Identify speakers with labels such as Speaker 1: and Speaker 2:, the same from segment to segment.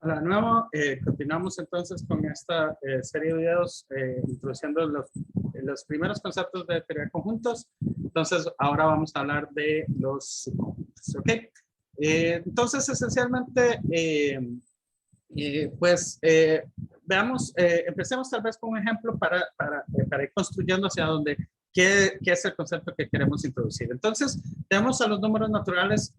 Speaker 1: Hola de nuevo, continuamos entonces con esta serie de videos introduciendo los primeros conceptos de teoría de conjuntos. Entonces, ahora vamos a hablar de los subconjuntos, ¿ok? Entonces, esencialmente, veamos, empecemos tal vez con un ejemplo para ir construyendo hacia dónde, qué es el concepto que queremos introducir. Entonces, tenemos a los números naturales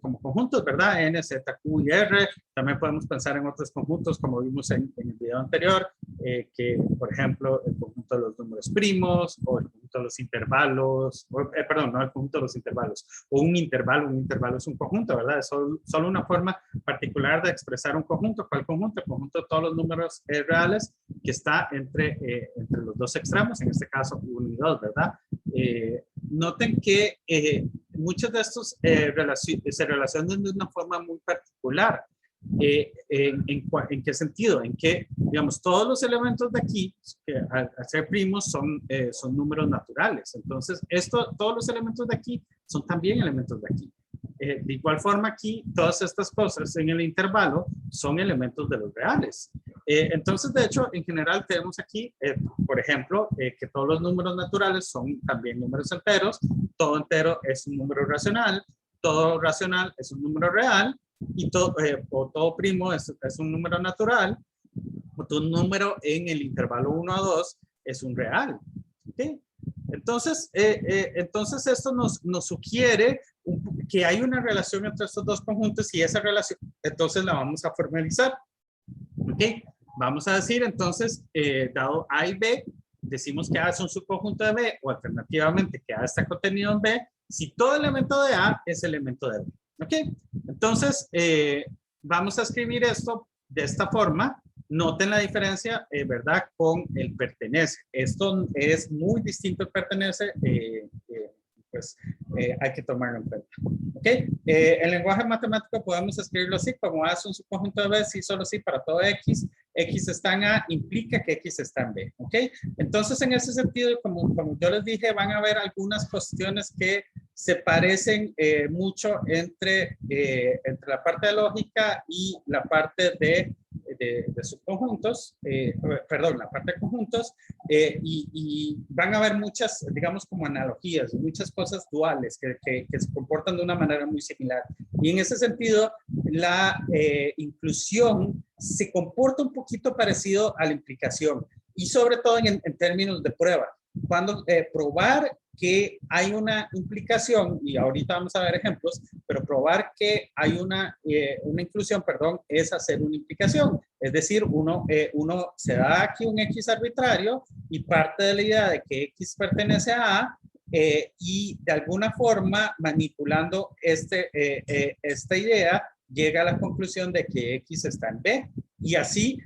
Speaker 1: como conjuntos, ¿verdad? N, Z, Q y R. También podemos pensar en otros conjuntos, como vimos en el video anterior, que, por ejemplo, el conjunto de los números primos, o el conjunto de los intervalos, perdón, no el conjunto de los intervalos, o un intervalo es un conjunto, ¿verdad? Es solo una forma particular de expresar un conjunto. ¿Cuál conjunto? El conjunto de todos los números reales que está entre los dos extremos, en este caso 1 y 2, ¿verdad? Noten que muchos de estos se relacionan de una forma muy particular. ¿En qué sentido? En que, digamos, todos los elementos de aquí, que al ser primos, son números naturales. Entonces, todos los elementos de aquí son también elementos de aquí. De igual forma aquí, todas estas cosas en el intervalo son elementos de los reales. Entonces, de hecho, en general tenemos aquí, por ejemplo, que todos los números naturales son también números enteros. Todo entero es un número racional. Todo racional es un número real. Y todo primo es un número natural. O todo número en el intervalo 1 a 2 es un real. ¿Okay? Entonces esto nos sugiere que hay una relación entre estos dos conjuntos y esa relación, entonces la vamos a formalizar. ¿Ok? Vamos a decir entonces, dado A y B, decimos que A es un subconjunto de B o alternativamente que A está contenido en B, si todo elemento de A es elemento de B. ¿Ok? Entonces, vamos a escribir esto de esta forma. Noten la diferencia, ¿verdad? Con el pertenece. Esto es muy distinto al pertenece, pues hay que tomarlo en cuenta. ¿Ok? En lenguaje matemático podemos escribirlo así, como A es un subconjunto de B, sí, solo sí, para todo X. X está en A, implica que X está en B. ¿Ok? Entonces, en ese sentido, como yo les dije, van a haber algunas cuestiones que se parecen mucho entre la parte de lógica y la parte de subconjuntos, perdón, la parte de conjuntos, y van a haber muchas, digamos, como analogías, muchas cosas duales que se comportan de una manera muy similar. Y en ese sentido, la inclusión se comporta un poquito parecido a la implicación, y sobre todo en términos de prueba. Cuando probar que hay una implicación, y ahorita vamos a ver ejemplos, pero probar que hay una inclusión, perdón, es hacer una implicación. Es decir, uno se da aquí un X arbitrario y parte de la idea de que X pertenece a A, y de alguna forma manipulando esta idea llega a la conclusión de que X está en B, y así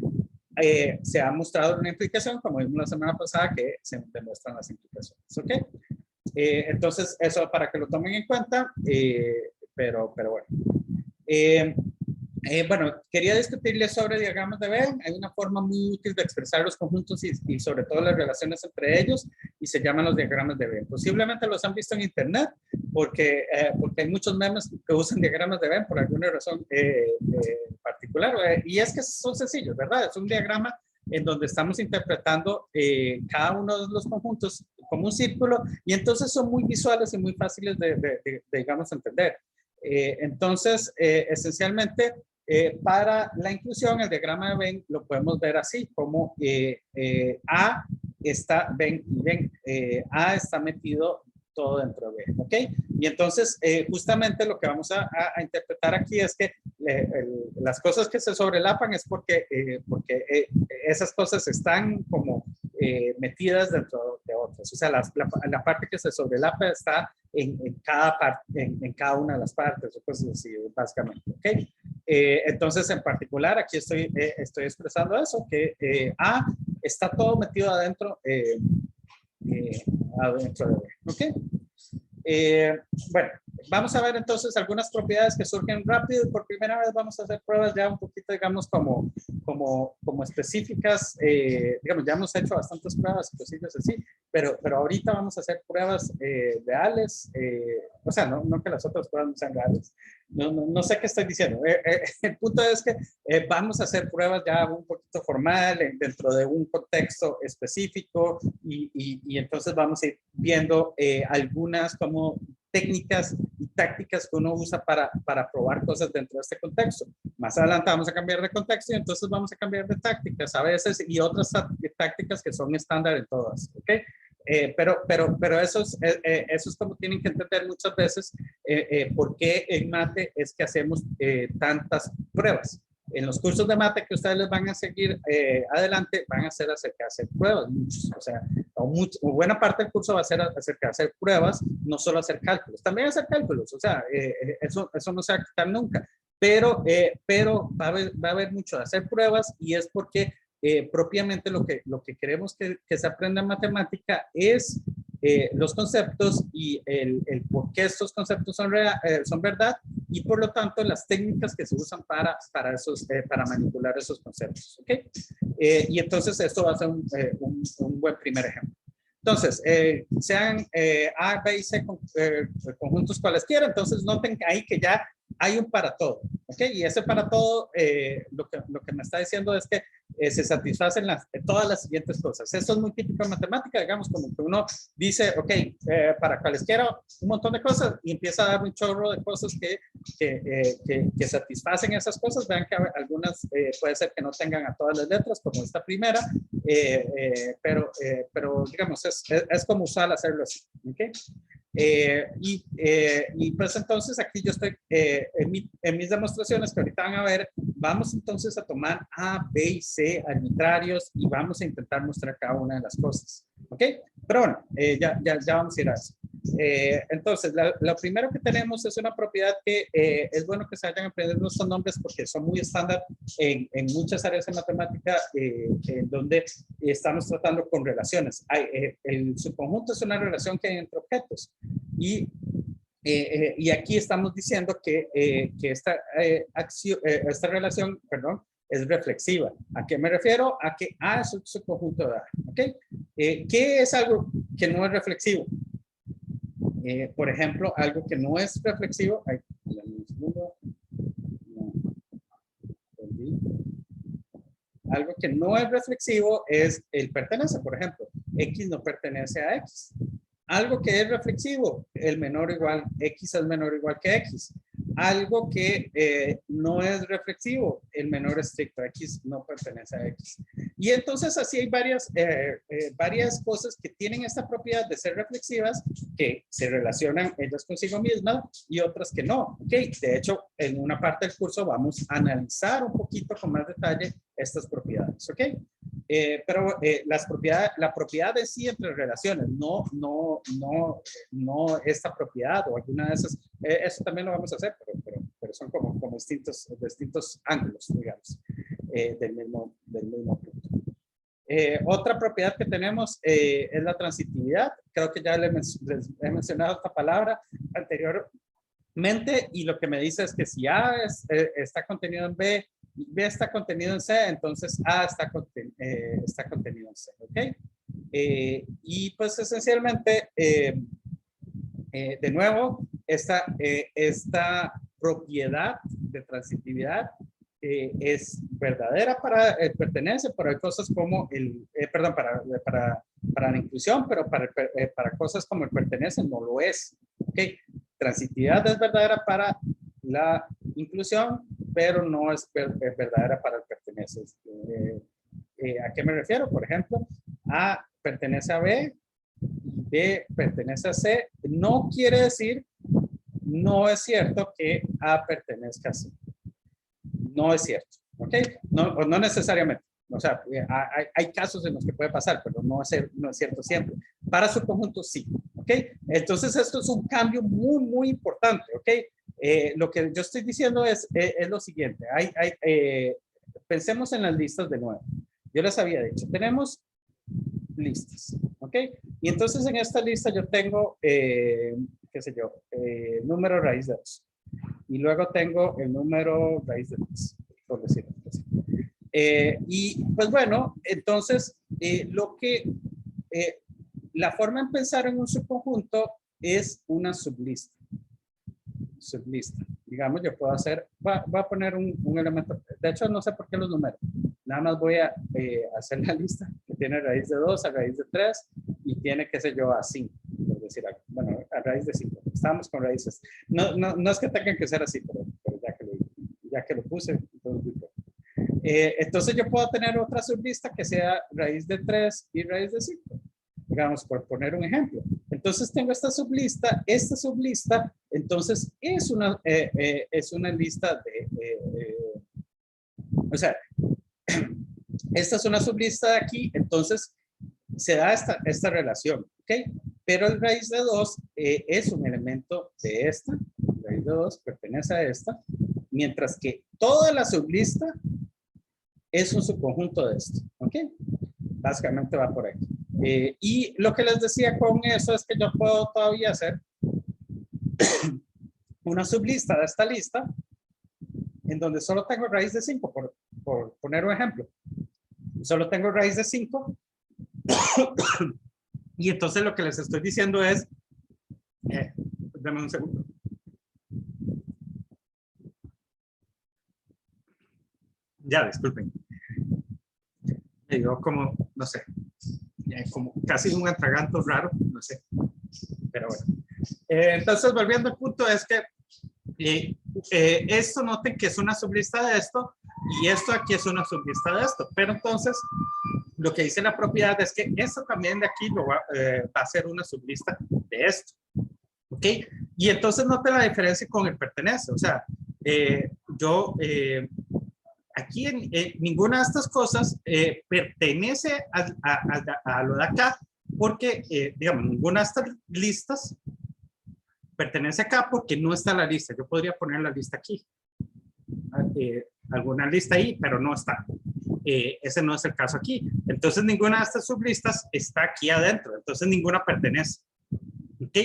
Speaker 1: se ha mostrado una implicación, como vimos la semana pasada, que se demuestran las implicaciones. ¿Ok? Entonces, eso para que lo tomen en cuenta, pero bueno. Bueno, quería discutirles sobre diagramas de Venn. Hay una forma muy útil de expresar los conjuntos y sobre todo las relaciones entre ellos, y se llaman los diagramas de Venn. Posiblemente los han visto en internet porque hay muchos memes que usan diagramas de Venn por alguna razón particular, y es que son sencillos, ¿verdad? Es un diagrama en donde estamos interpretando cada uno de los conjuntos como un círculo, y entonces son muy visuales y muy fáciles de digamos, entender. Entonces, esencialmente, para la inclusión, el diagrama de Venn lo podemos ver así, como A está, A está metido todo dentro de B, ¿ok? Y entonces, justamente lo que vamos a interpretar aquí es que las cosas que se sobrelapan es porque esas cosas están como metidas dentro de otras. O sea, la parte que se sobrelapa está en cada una de las partes, o cosas así, básicamente, ¿ok? Entonces, en particular, aquí estoy expresando eso, que A está todo metido adentro de B, ¿ok? Bueno, vamos a ver entonces algunas propiedades que surgen rápido y por primera vez vamos a hacer pruebas ya un poquito, digamos, como específicas. Digamos, ya hemos hecho bastantes pruebas y cosillas así, pero ahorita vamos a hacer pruebas reales. O sea, no que las otras pruebas no sean reales. No sé qué estoy diciendo. El punto es que vamos a hacer pruebas ya un poquito formal dentro de un contexto específico y entonces vamos a ir viendo algunas como técnicas y tácticas que uno usa para probar cosas dentro de este contexto. Más adelante vamos a cambiar de contexto y entonces vamos a cambiar de tácticas a veces y otras tácticas que son estándar en todas, ¿ok? Pero eso es como tienen que entender muchas veces por qué en mate es que hacemos tantas pruebas. En los cursos de mate que ustedes les van a seguir adelante, van a ser acerca de hacer pruebas, muchos, o sea, o buena parte del curso va a ser acerca de hacer pruebas, no solo hacer cálculos, también hacer cálculos, o sea, eso no se va a quitar nunca, pero va a haber mucho de hacer pruebas y es porque propiamente lo que queremos que se aprenda en matemática es los conceptos y el por qué estos conceptos son verdad y por lo tanto las técnicas que se usan para manipular esos conceptos. ¿Okay? Y entonces esto va a ser un buen primer ejemplo. Entonces, sean A, B y C conjuntos cualesquiera, entonces noten ahí que ya hay un para todo, ¿ok? Y ese para todo, lo que me está diciendo es que se satisfacen todas las siguientes cosas. Esto es muy típico en matemática, digamos, como que uno dice, ok, para cualesquiera un montón de cosas y empieza a dar un chorro de cosas que satisfacen esas cosas. Vean que algunas puede ser que no tengan a todas las letras, como esta primera, pero digamos, es como usual hacerlo así, ¿ok? Y pues entonces aquí yo estoy en mis demostraciones que ahorita van a ver, vamos entonces a tomar A, B y C arbitrarios y vamos a intentar mostrar cada una de las cosas, ¿ok? Pero bueno, ya vamos a ir a eso. Entonces, lo primero que tenemos es una propiedad que es bueno que se vayan aprendiendo estos nombres porque son muy estándar en muchas áreas de matemática en donde estamos tratando con relaciones. El subconjunto es una relación que hay entre objetos y aquí estamos diciendo que esta relación, perdón, es reflexiva. ¿A qué me refiero? A que A es un subconjunto de A. ¿Ok? ¿Qué es algo que no es reflexivo? Por ejemplo, algo que no es reflexivo. Algo que no es reflexivo es el pertenece, por ejemplo. X no pertenece a X. Algo que es reflexivo, el menor o igual, X es menor o igual que X. Algo que no es reflexivo, el menor estricto, X no pertenece a X. Y entonces así hay varias cosas que tienen esta propiedad de ser reflexivas, que se relacionan ellas consigo mismas y otras que no. ¿Okay? De hecho, en una parte del curso vamos a analizar un poquito con más detalle estas propiedades. ¿Ok? Pero la propiedad de sí entre relaciones, no esta propiedad o alguna de esas, eso también lo vamos a hacer, pero son como distintos ángulos, digamos, del mismo punto. Otra propiedad que tenemos es la transitividad. Creo que ya les he mencionado esta palabra anteriormente y lo que me dice es que si A está contenido en B, B está contenido en C, entonces A está contenido en C, ¿ok? Y pues esencialmente, de nuevo, esta propiedad de transitividad es verdadera para el pertenece, pero hay cosas como perdón, para la inclusión, pero para cosas como el pertenece no lo es, ¿ok? Transitividad es verdadera para la inclusión, pero no es verdadera para el pertenece. ¿A qué me refiero? Por ejemplo, A pertenece a B, B pertenece a C. No quiere decir, no es cierto que A pertenezca a C. No es cierto, ¿ok? No necesariamente. O sea, hay casos en los que puede pasar, pero no es cierto siempre. Para su conjunto, sí, ¿ok? Entonces, esto es un cambio muy, muy importante, ¿ok? Lo que yo estoy diciendo es lo siguiente. Pensemos en las listas de nuevo. Yo les había dicho, tenemos listas, ¿ok? Y entonces en esta lista yo tengo qué sé yo, número raíz de 2. Y luego tengo el número raíz de 3, por decirlo así. Y pues bueno, entonces la forma de pensar en un subconjunto es una sublista. Digamos, yo puedo hacer, voy a poner un elemento, de hecho no sé por qué los números, nada más voy a hacer la lista que tiene raíz de 2 a raíz de 3 y tiene, qué sé yo, a 5, por decir algo. Bueno, a raíz de 5, estamos con raíces. No es que tengan que ser así, pero ya que lo puse, entonces yo puedo tener otra sublista que sea raíz de 3 y raíz de 5. Digamos, por poner un ejemplo. Entonces tengo esta sublista, entonces es una lista o sea, esta es una sublista de aquí, entonces se da esta relación, ¿ok? Pero el raíz de 2 es un elemento de esta, raíz de 2 pertenece a esta, mientras que toda la sublista es un subconjunto de esto, ¿ok? Básicamente va por aquí. Y lo que les decía con eso es que yo puedo todavía hacer una sublista de esta lista en donde solo tengo raíz de 5, por poner un ejemplo. Solo tengo raíz de 5 y entonces lo que les estoy diciendo es, dame un segundo. Ya, disculpen. Me dio como, no sé, como casi un atraganto raro, no sé, pero bueno. Entonces, volviendo al punto, es que esto noten que es una sublista de esto y esto aquí es una sublista de esto, pero entonces lo que dice la propiedad es que esto también de aquí va a ser una sublista de esto, ¿ok? Y entonces noten la diferencia con el pertenece, o sea, aquí ninguna de estas cosas pertenece a lo de acá, porque, digamos, ninguna de estas listas pertenece acá porque no está la lista. Yo podría poner la lista aquí. Alguna lista ahí, pero no está. Ese no es el caso aquí. Entonces, ninguna de estas sublistas está aquí adentro. Entonces, ninguna pertenece. ¿Ok?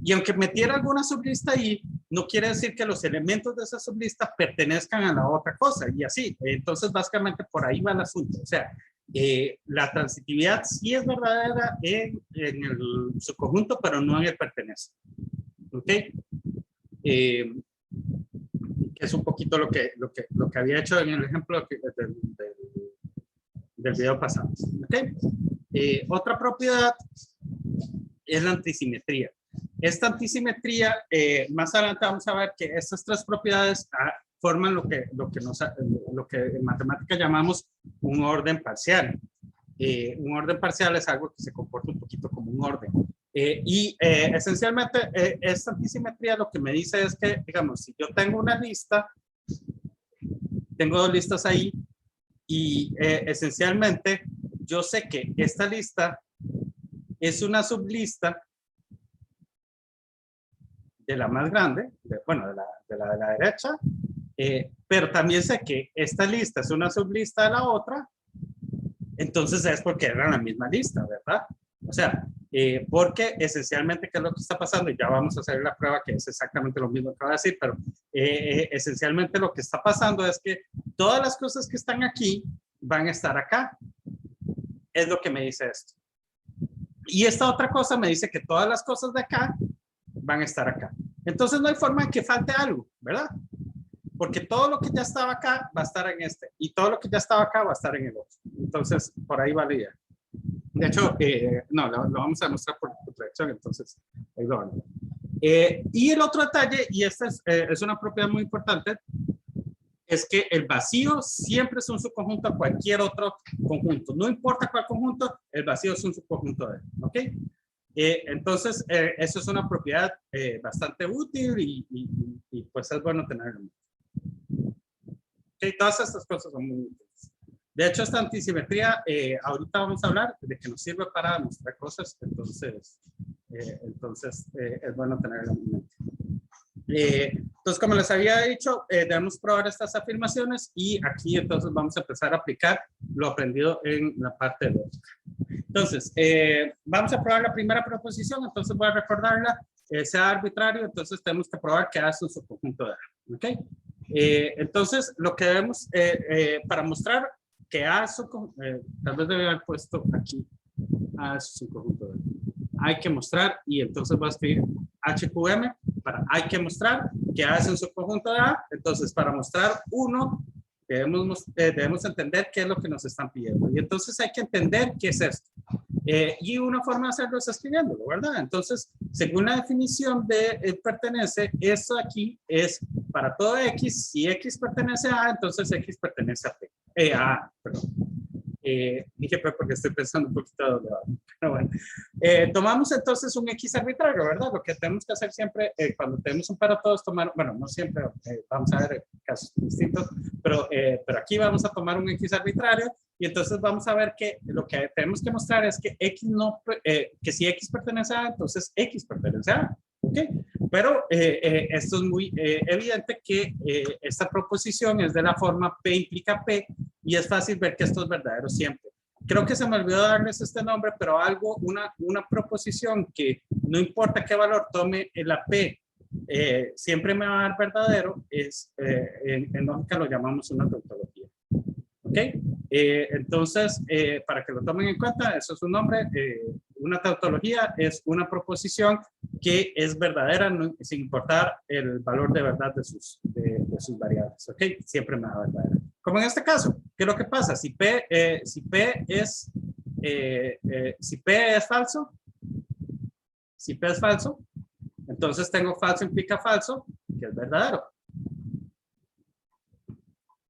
Speaker 1: Y aunque metiera alguna sublista ahí, no quiere decir que los elementos de esa sublista pertenezcan a la otra cosa y así. Entonces, básicamente por ahí va el asunto. O sea, la transitividad sí es verdadera en el subconjunto, pero no en el pertenece. ¿Ok? Que es un poquito lo que había hecho en el ejemplo del video pasado. ¿Ok? Otra propiedad es la antisimetría. Esta antisimetría, más adelante vamos a ver que estas tres propiedades forman lo que en matemática llamamos un orden parcial. Un orden parcial es algo que se comporta un poquito como un orden. Esencialmente, esta antisimetría lo que me dice es que, digamos, si yo tengo una lista, tengo dos listas ahí, y esencialmente yo sé que esta lista es una sublista de la más grande, de la derecha, pero también sé que esta lista es una sublista de la otra, entonces es porque eran la misma lista, ¿verdad? O sea, porque esencialmente, ¿qué es lo que está pasando? Y ya vamos a hacer la prueba que es exactamente lo mismo que voy a decir, pero esencialmente lo que está pasando es que todas las cosas que están aquí van a estar acá. Es lo que me dice esto. Y esta otra cosa me dice que todas las cosas de acá van a estar acá. Entonces no hay forma de que falte algo, ¿verdad? Porque todo lo que ya estaba acá va a estar en este y todo lo que ya estaba acá va a estar en el otro. Entonces, por ahí va la idea. De hecho, no, lo vamos a mostrar por proyección, entonces ahí lo van a ver. Y el otro detalle, y esta es una propiedad muy importante, es que el vacío siempre es un subconjunto a cualquier otro conjunto. No importa cuál conjunto, el vacío es un subconjunto de él, ¿ok? Entonces, eso es una propiedad bastante útil y pues es bueno tenerlo. Okay, todas estas cosas son muy útiles. De hecho, esta antisimetría, ahorita vamos a hablar de que nos sirve para mostrar cosas, entonces es bueno tenerlo en mente. Entonces, como les había dicho, debemos probar estas afirmaciones y aquí entonces vamos a empezar a aplicar lo aprendido en la parte de lógica. Entonces, vamos a probar la primera proposición, entonces voy a recordarla. sea arbitrario, entonces tenemos que probar que A es un subconjunto de A. ¿Ok? Entonces, lo que debemos, para mostrar que A es tal vez debe haber puesto aquí A es un subconjunto de A. Hay que mostrar, y entonces voy a escribir HQM para hay que mostrar que A es un subconjunto de A. Entonces, para mostrar uno, debemos entender qué es lo que nos están pidiendo. Y entonces hay que entender qué es esto. Y una forma de hacerlo es escribiéndolo, ¿verdad? Entonces, según la definición de pertenece, esto aquí es para todo X. Si X pertenece a A, entonces X pertenece a P. Perdón. Dije P porque estoy pensando un poquito de dónde va. Pero bueno, tomamos entonces un X arbitrario, ¿verdad? Lo que tenemos que hacer siempre cuando tenemos un para todos, tomar, bueno, no siempre, vamos a ver casos distintos, pero aquí vamos a tomar un X arbitrario y entonces vamos a ver que lo que tenemos que mostrar es que X no, que si X pertenece a A, entonces X pertenece a A. ¿Ok? Pero esto es muy evidente que esta proposición es de la forma P implica P y es fácil ver que esto es verdadero siempre. Creo que se me olvidó darles este nombre, pero una proposición que no importa qué valor tome la P, siempre me va a dar verdadero, en lógica lo llamamos una tautología. ¿Ok? Entonces, para que lo tomen en cuenta, eso es un nombre. Una tautología es una proposición que es verdadera sin importar el valor de verdad de sus variables. ¿Ok? Siempre me da verdadera. Como en este caso, ¿qué es lo que pasa? Si P es falso, entonces tengo falso implica falso, que es verdadero.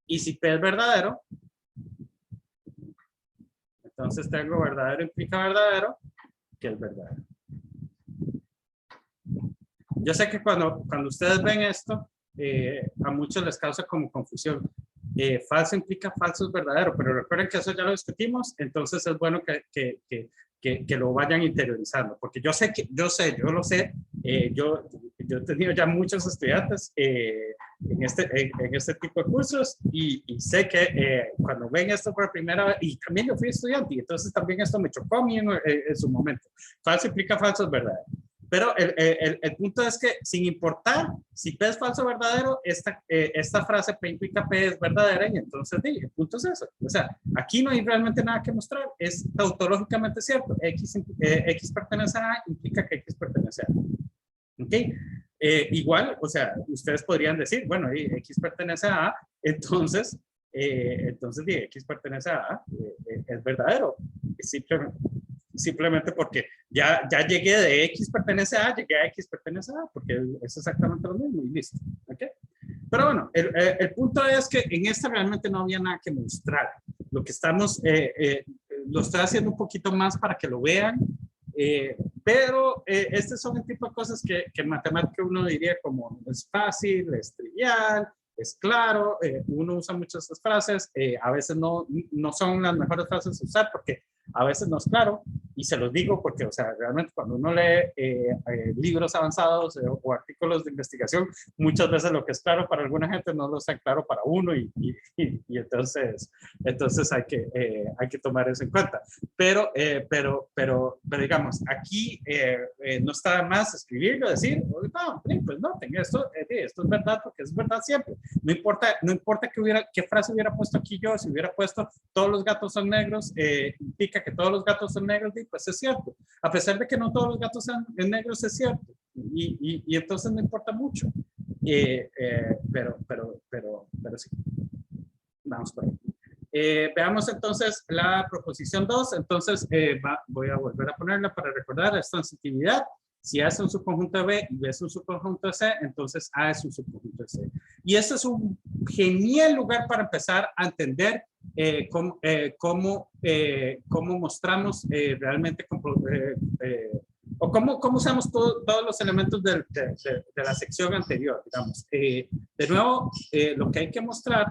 Speaker 1: Y si P es verdadero, entonces tengo verdadero implica verdadero, que es verdadero. Yo sé que cuando ustedes ven esto, a muchos les causa como confusión. Falso implica falso es verdadero, pero recuerden que eso ya lo discutimos, entonces es bueno que lo vayan interiorizando, porque yo lo sé, yo he tenido ya muchos estudiantes en este tipo de cursos y sé que cuando ven esto por primera vez, y también yo fui estudiante, y entonces también esto me chocó a mí en su momento. Falso implica falso es verdadero. Pero el punto es que sin importar si P es falso o verdadero, esta frase P implica P es verdadera y entonces el punto es eso. O sea, aquí no hay realmente nada que mostrar. Es tautológicamente cierto. X pertenece a A implica que X pertenece a A. ¿Ok? Igual, o sea, ustedes podrían decir, bueno, X pertenece a A, entonces X pertenece a A, es verdadero. Simplemente porque ya llegué de X pertenece a A, llegué a X pertenece a A, porque es exactamente lo mismo y listo. ¿Okay? Pero bueno, el punto es que en esta realmente no había nada que mostrar. Lo que estamos, lo estoy haciendo un poquito más para que lo vean, pero este son el tipo de cosas que en matemática uno diría como es fácil, es trivial, es claro, uno usa muchas de estas frases, a veces no son las mejores frases a usar porque a veces no es claro, y se los digo porque, o sea, realmente cuando uno lee libros avanzados o artículos de investigación, muchas veces lo que es claro para alguna gente no lo es tan claro para uno y entonces hay que tomar eso en cuenta. Pero digamos, aquí no está más escribirlo, decir, no, pues no, esto es verdad porque es verdad siempre. No importa qué frase hubiera puesto aquí yo, si hubiera puesto todos los gatos son negros, implica que todos los gatos son negros, pues es cierto. A pesar de que no todos los gatos son negros, es cierto. Y entonces no importa mucho. Pero sí. Vamos por ahí. Veamos entonces la proposición 2. Entonces voy a volver a ponerla para recordar la transitividad. Si A es un subconjunto de B y B es un subconjunto de C, entonces A es un subconjunto de C. Y este es un genial lugar para empezar a entender cómo mostramos realmente o cómo usamos todos los elementos de la sección anterior, digamos. De nuevo, lo que hay que mostrar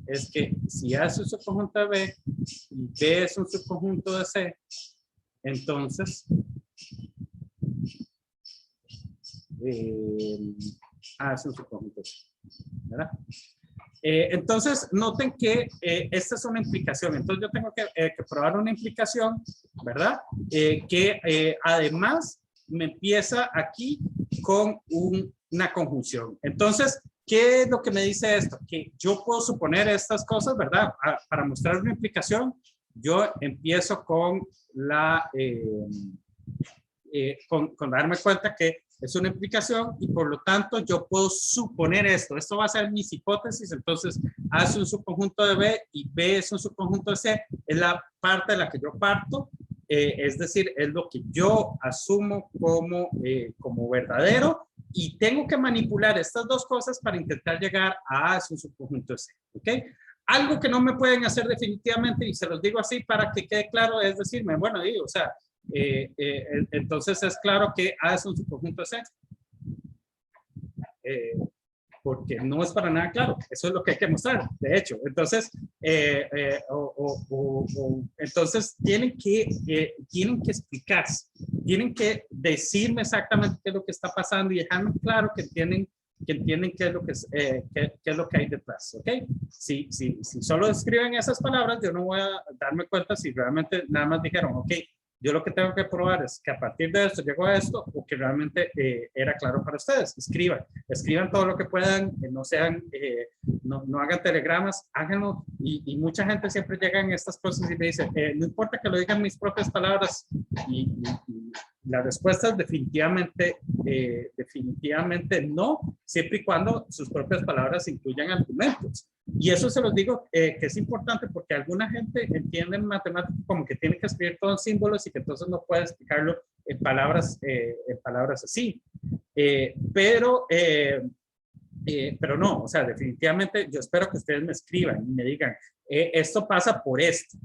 Speaker 1: es que si A es un subconjunto de B y B es un subconjunto de C, entonces A es un subconjunto de C, ¿verdad? Entonces, noten que esta es una implicación. Entonces, yo tengo que probar una implicación, ¿verdad? Que además me empieza aquí con una conjunción. Entonces, ¿qué es lo que me dice esto? Que yo puedo suponer estas cosas, ¿verdad? Para mostrar una implicación, yo empiezo con con darme cuenta que es una implicación y por lo tanto yo puedo suponer esto. Esto va a ser mis hipótesis. Entonces, A es un subconjunto de B y B es un subconjunto de C. Es la parte de la que yo parto. Es decir, es lo que yo asumo como verdadero y tengo que manipular estas dos cosas para intentar llegar a A es un subconjunto de C. ¿Ok? Algo que no me pueden hacer definitivamente, y se los digo así para que quede claro, es decirme, bueno, o sea, entonces es claro que A es un subconjunto de C. Porque no es para nada claro. Eso es lo que hay que mostrar, de hecho. Entonces, entonces tienen que explicarse, tienen que decirme exactamente qué es lo que está pasando y dejarme claro que entienden qué es lo qué es lo que hay detrás, ¿ok? Si solo escriben esas palabras, yo no voy a darme cuenta si realmente nada más dijeron, ok, yo lo que tengo que probar es que a partir de esto llego a esto o que realmente era claro para ustedes. Escriban todo lo que puedan, no hagan telegramas, háganlo. Y mucha gente siempre llega en estas cosas y me dice, no importa que lo digan mis propias palabras. Y la respuesta es definitivamente no, siempre y cuando sus propias palabras incluyan argumentos. Y eso se los digo que es importante porque alguna gente entiende en matemáticas como que tiene que escribir todo en símbolos y que entonces no puede explicarlo en palabras así. Pero no, o sea, definitivamente yo espero que ustedes me escriban y me digan, esto pasa por esto.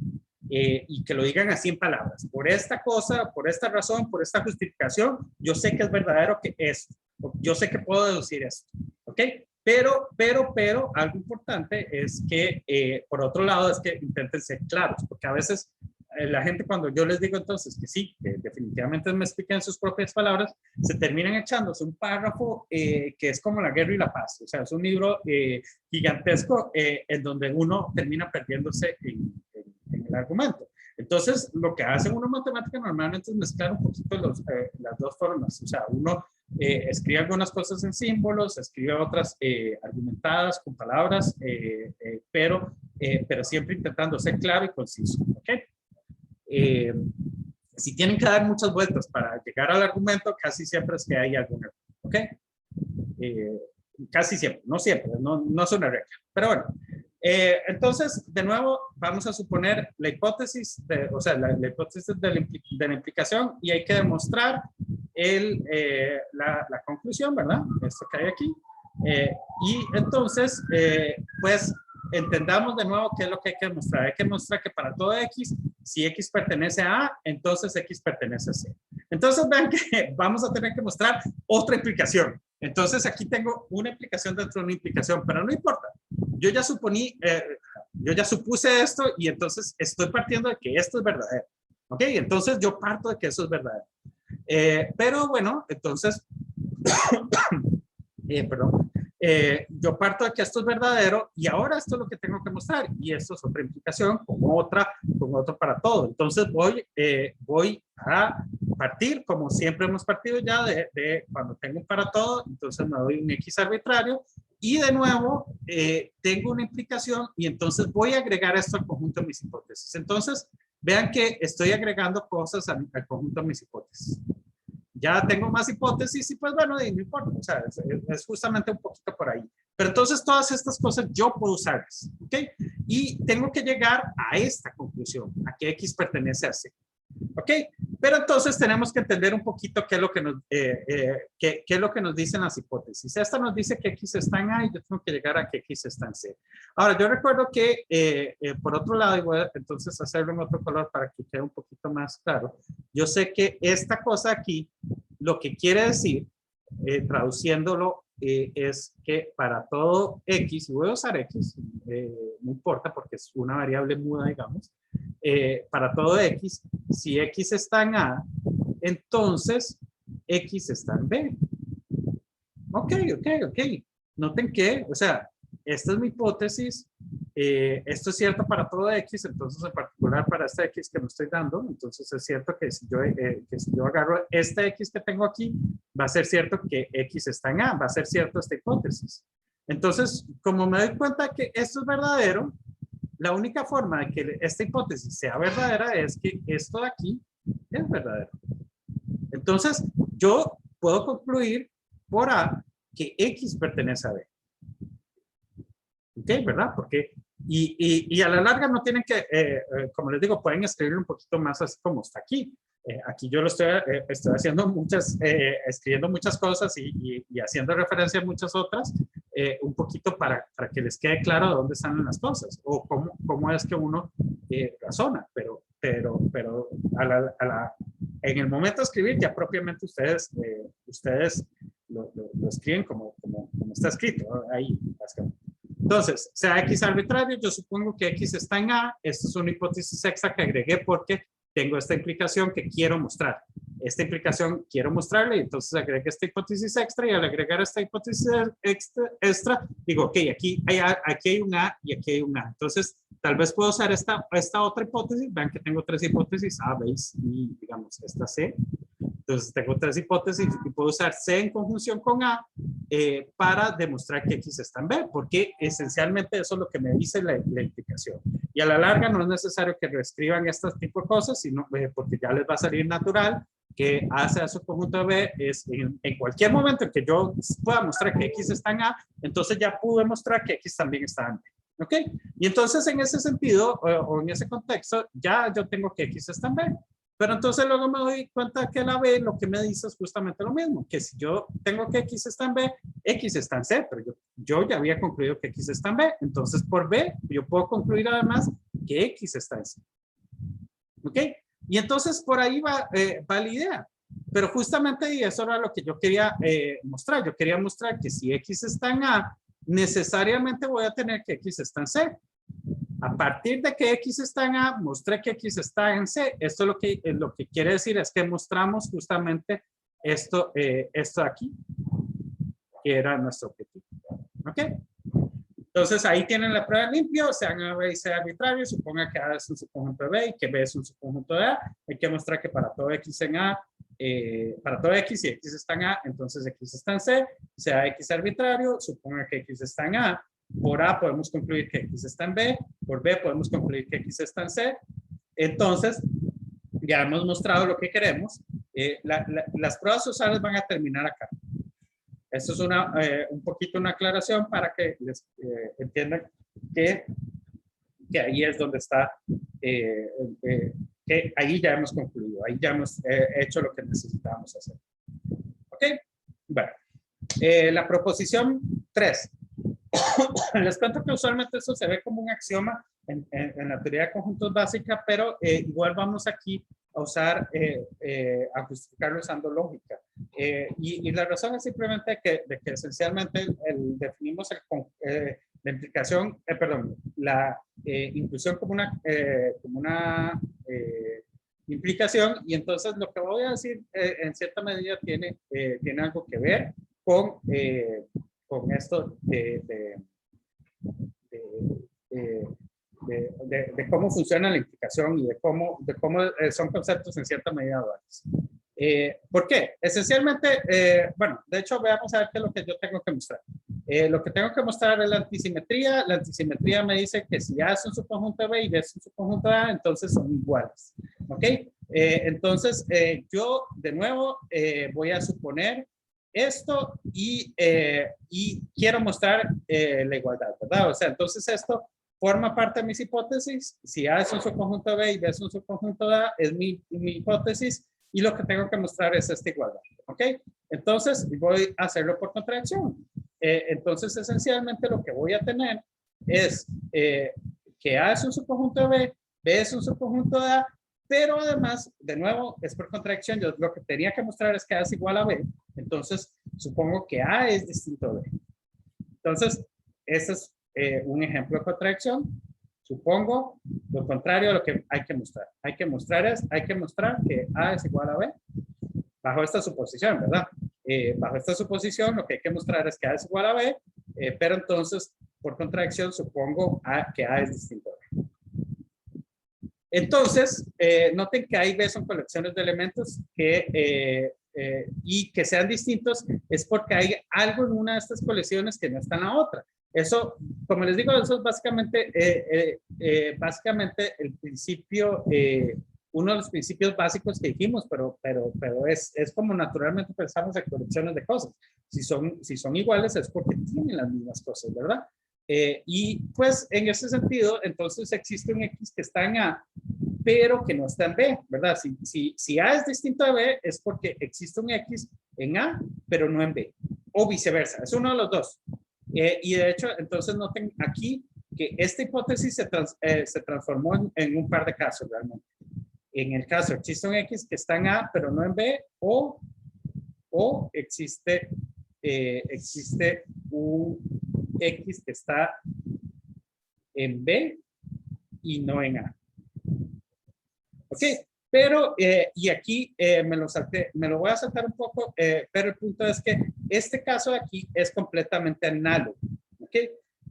Speaker 1: Y que lo digan así en palabras, por esta cosa, por esta razón, por esta justificación, yo sé que es verdadero que esto, yo sé que puedo deducir esto, ¿ok? Pero, algo importante es que, por otro lado, es que intenten ser claros, porque a veces la gente cuando yo les digo entonces que sí, que definitivamente me expliquen sus propias palabras, se terminan echándose un párrafo que es como La Guerra y la Paz, o sea, es un libro gigantesco en donde uno termina perdiéndose en el argumento. Entonces, lo que hace uno en matemática normalmente es mezclar un poquito las dos formas. O sea, uno escribe algunas cosas en símbolos, escribe otras argumentadas con palabras, pero siempre intentando ser claro y conciso. ¿Ok? Si tienen que dar muchas vueltas para llegar al argumento, casi siempre es que hay algún error. ¿Ok? Casi siempre, no siempre, no es una regla. Pero bueno. Entonces, de nuevo, vamos a suponer la hipótesis, la hipótesis de la implicación y hay que demostrar la conclusión, ¿verdad? Esto que hay aquí. Y entonces, pues, entendamos de nuevo qué es lo que hay que demostrar. Hay que demostrar que para todo X, si X pertenece a A, entonces X pertenece a C. Entonces, vean que vamos a tener que mostrar otra implicación. Entonces, aquí tengo una implicación dentro de una implicación, pero no importa. Yo ya supuse esto y entonces estoy partiendo de que esto es verdadero. ¿Ok? Entonces yo parto de que eso es verdadero. Pero bueno, entonces, yo parto de que esto es verdadero y ahora esto es lo que tengo que mostrar y esto es otra implicación con otro para todo. Entonces voy a partir como siempre hemos partido ya de cuando tengo un para todo, entonces me doy un X arbitrario y de nuevo tengo una implicación y entonces voy a agregar esto al conjunto de mis hipótesis. Entonces vean que estoy agregando cosas al conjunto de mis hipótesis. Ya tengo más hipótesis y pues bueno, no importa, o sea, es justamente un poquito por ahí. Pero entonces todas estas cosas yo puedo usarlas, ¿ok? Y tengo que llegar a esta conclusión, a que X pertenece a C, ¿ok? Pero entonces tenemos que entender un poquito qué es lo que qué es lo que nos dicen las hipótesis. Esta nos dice que X está en A y yo tengo que llegar a que X está en C. Ahora, yo recuerdo que, por otro lado, y voy a entonces hacerlo en otro color para que quede un poquito más claro. Yo sé que esta cosa aquí, lo que quiere decir, traduciéndolo, es que para todo X, y voy a usar X, no importa porque es una variable muda, digamos, para todo X, si X está en A, entonces X está en B. Ok. Noten que, o sea, esta es mi hipótesis, esto es cierto para todo X, entonces en particular para este X que me estoy dando, entonces es cierto que si yo agarro este X que tengo aquí, va a ser cierto que X está en A, va a ser cierto esta hipótesis. Entonces, como me doy cuenta que esto es verdadero, la única forma de que esta hipótesis sea verdadera es que esto de aquí es verdadero. Entonces, yo puedo concluir por A que X pertenece a B. ¿Ok? ¿Verdad? Porque, y a la larga no tienen que, como les digo, pueden escribir un poquito más así como está aquí. Aquí yo lo estoy haciendo escribiendo muchas cosas y haciendo referencia a muchas otras, un poquito para que les quede claro de dónde están las cosas o cómo es que uno razona. Pero en el momento de escribir ya propiamente ustedes lo escriben como está escrito, ¿no? Ahí, básicamente. Entonces, sea X arbitrario, yo supongo que X está en A. Esta es una hipótesis extra que agregué porque tengo esta implicación que quiero mostrar. Esta implicación quiero mostrarle, entonces agregué esta hipótesis extra y al agregar esta hipótesis extra digo, ok, aquí hay un A y aquí hay un A. Entonces, tal vez puedo usar esta otra hipótesis. Vean que tengo tres hipótesis, A, B y, digamos, esta C. Entonces, tengo tres hipótesis y puedo usar C en conjunción con A para demostrar que X está en B, porque esencialmente eso es lo que me dice la implicación. Y a la larga no es necesario que reescriban este tipo de cosas, sino porque ya les va a salir natural que A sea su conjunto de B, es en cualquier momento en que yo pueda mostrar que X está en A, entonces ya pude mostrar que X también está en B. ¿Ok? Y entonces en ese sentido o en ese contexto ya yo tengo que X está en B. Pero entonces luego me doy cuenta que la B lo que me dice es justamente lo mismo, que si yo tengo que X está en B, X está en C, pero yo ya había concluido que X está en B, entonces por B yo puedo concluir además que X está en C. ¿Ok? Y entonces por ahí va la idea. Pero justamente y eso era lo que yo quería mostrar. Yo quería mostrar que si X está en A, necesariamente voy a tener que X está en C. A partir de que X está en A, mostré que X está en C. Esto lo que quiere decir es que mostramos justamente esto de aquí, que era nuestro objetivo. ¿Ok? Entonces ahí tienen la prueba limpio, sean A, B y C arbitrario, suponga que A es un subconjunto de B y que B es un subconjunto de A. Hay que mostrar que para todo X en A, para todo X y X está en A, entonces X está en C, sea X arbitrario, suponga que X está en A. Por A podemos concluir que X está en B, por B podemos concluir que X está en C. Entonces, ya hemos mostrado lo que queremos. Las pruebas usuales van a terminar acá. Esto es un poquito una aclaración para que les entiendan que ahí es donde está, que ahí ya hemos concluido, ahí ya hemos hecho lo que necesitábamos hacer. ¿Ok? Bueno, la proposición 3. Les cuento que usualmente eso se ve como un axioma en la teoría de conjuntos básica, pero igual vamos aquí a usar, a justificarlo usando lógica. Y la razón es simplemente de que esencialmente definimos la implicación, la inclusión como una implicación, y entonces lo que voy a decir en cierta medida tiene algo que ver con esto de cómo funciona la implicación y de cómo son conceptos en cierta medida duales. ¿Por qué? Esencialmente, bueno, de hecho, veamos a ver qué es lo que yo tengo que mostrar. Lo que tengo que mostrar es la antisimetría. La antisimetría me dice que si A es un subconjunto de B y B es un subconjunto de A, entonces son iguales. ¿Ok? Entonces, yo, de nuevo, voy a suponer esto y quiero mostrar la igualdad, ¿verdad? O sea, entonces esto forma parte de mis hipótesis. Si A es un subconjunto de B y B es un subconjunto de A, es mi hipótesis, y lo que tengo que mostrar es esta igualdad. ¿Ok? Entonces voy a hacerlo por contradicción. Entonces esencialmente lo que voy a tener es que A es un subconjunto de B, B es un subconjunto de A, pero además, de nuevo, es por contradicción. Yo lo que tenía que mostrar es que A es igual a B. Entonces, supongo que A es distinto de B. Entonces, ese es un ejemplo de contradicción. Supongo lo contrario a lo que hay que mostrar. Hay que mostrar que A es igual a B bajo esta suposición, ¿verdad? Bajo esta suposición, lo que hay que mostrar es que A es igual a B, pero entonces, por contradicción, supongo que A es distinto a B. Entonces, noten que A y B son colecciones de elementos y que sean distintos es porque hay algo en una de estas colecciones que no está en la otra. Eso, como les digo, eso es básicamente el principio, uno de los principios básicos que dijimos, pero es como naturalmente pensamos en colecciones de cosas. Si son iguales es porque tienen las mismas cosas, ¿verdad? Y pues en ese sentido, entonces existe un X que está en A, pero que no está en B, ¿verdad? Si A es distinto a B, es porque existe un X en A, pero no en B, o viceversa, es uno de los dos. Y de hecho, entonces noten aquí que esta hipótesis se transformó en un par de casos realmente. En el caso, existe un X que está en A, pero no en B, o existe un X que está en B y no en A. Ok, pero, y aquí me lo voy a saltar un poco, pero el punto es que este caso de aquí es completamente análogo. Ok,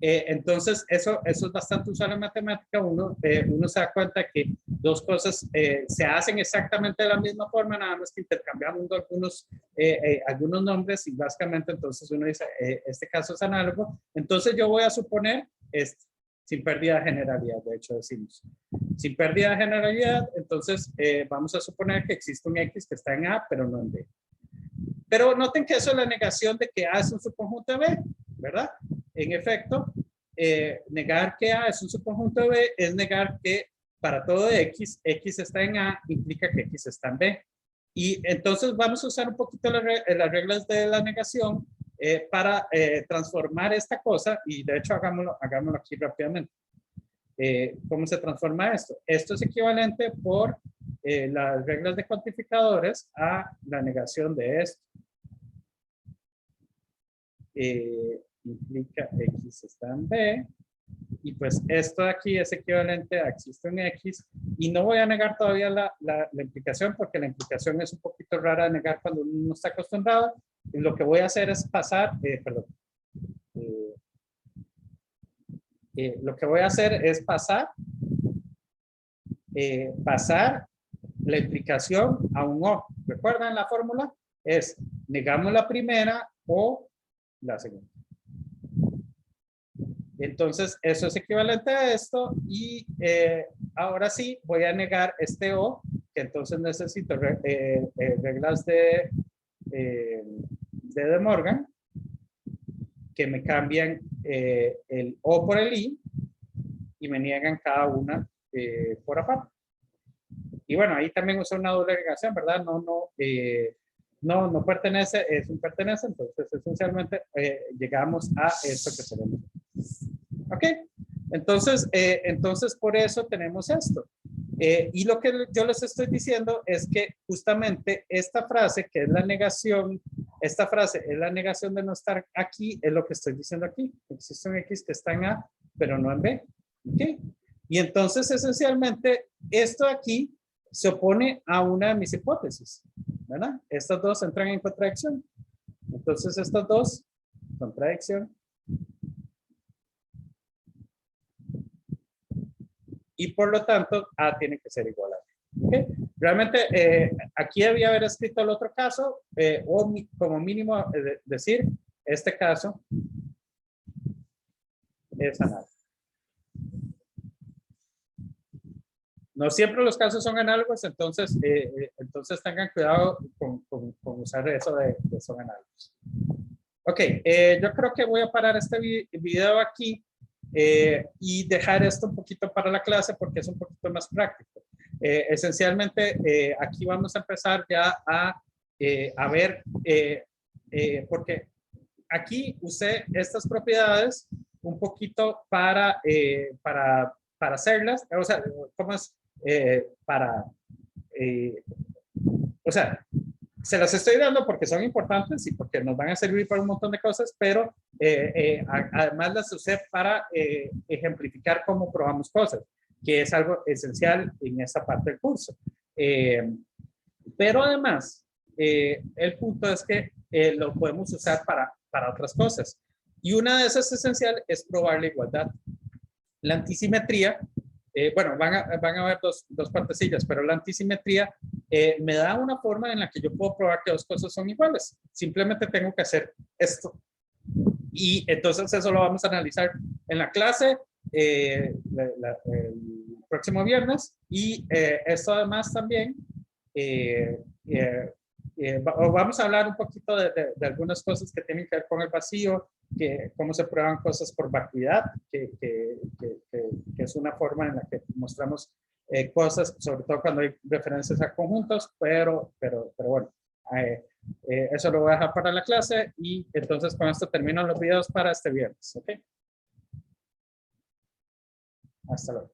Speaker 1: entonces eso es bastante usual en matemática. Uno se da cuenta que dos cosas se hacen exactamente de la misma forma, nada más que intercambiamos algunos nombres y básicamente entonces uno dice, este caso es análogo. Entonces yo voy a suponer sin pérdida de generalidad, de hecho decimos. Sin pérdida de generalidad, entonces vamos a suponer que existe un X que está en A, pero no en B. Pero noten que eso es la negación de que A es un subconjunto de B, ¿verdad? En efecto, negar que A es un subconjunto de B es negar que para todo X, X está en A, implica que X está en B. Y entonces vamos a usar un poquito las reglas de la negación para transformar esta cosa, y de hecho hagámoslo aquí rápidamente. ¿Cómo se transforma esto? Esto es equivalente por las reglas de cuantificadores a la negación de esto. Implica X está en B, y pues esto de aquí es equivalente a existe un X, y no voy a negar todavía la implicación, porque la implicación es un poquito rara de negar cuando uno no está acostumbrado. Y lo que voy a hacer es pasar, lo que voy a hacer es pasar la implicación a un O. ¿Recuerdan la fórmula? Es negamos la primera o la segunda. Entonces, eso es equivalente a esto, y ahora sí voy a negar este O, que entonces necesito reglas de Morgan, que me cambian el O por el I y me niegan cada una por aparte. Y bueno, ahí también usa una doble negación, ¿verdad? No pertenece, es un pertenece, entonces esencialmente llegamos a esto que tenemos. Ok, entonces por eso tenemos esto. Y lo que yo les estoy diciendo es que justamente esta frase, que es la negación, esta frase es la negación de no estar aquí, es lo que estoy diciendo aquí. Existe un X que está en A, pero no en B. Ok, y entonces esencialmente esto aquí se opone a una de mis hipótesis, ¿verdad? Estas dos entran en contradicción. Entonces estas dos, contradicción. Y por lo tanto, A tiene que ser igual a B. ¿Okay? Realmente, aquí debía haber escrito el otro caso, o como mínimo decir, este caso es análogo. No siempre los casos son análogos, entonces tengan cuidado con usar eso de son análogos. Ok, yo creo que voy a parar este video aquí y dejar esto un poquito para la clase porque es un poquito más práctico. Esencialmente, aquí vamos a empezar ya a ver, porque aquí usé estas propiedades un poquito para hacerlas, o sea, ¿cómo es? O sea, se las estoy dando porque son importantes y porque nos van a servir para un montón de cosas, pero además las usé para ejemplificar cómo probamos cosas, que es algo esencial en esta parte del curso. Pero además, el punto es que lo podemos usar para otras cosas. Y una de esas esenciales es probar la igualdad. La antisimetría, bueno, van a haber dos partecillas, pero la antisimetría me da una forma en la que yo puedo probar que dos cosas son iguales. Simplemente tengo que hacer esto. Y entonces eso lo vamos a analizar en la clase el próximo viernes. Y esto además también, vamos a hablar un poquito de algunas cosas que tienen que ver con el vacío, cómo se prueban cosas por vacuidad, que es una forma en la que mostramos cosas, sobre todo cuando hay referencias a conjuntos, pero bueno, eso lo voy a dejar para la clase y entonces con esto termino los videos para este viernes. ¿Ok? Hasta luego.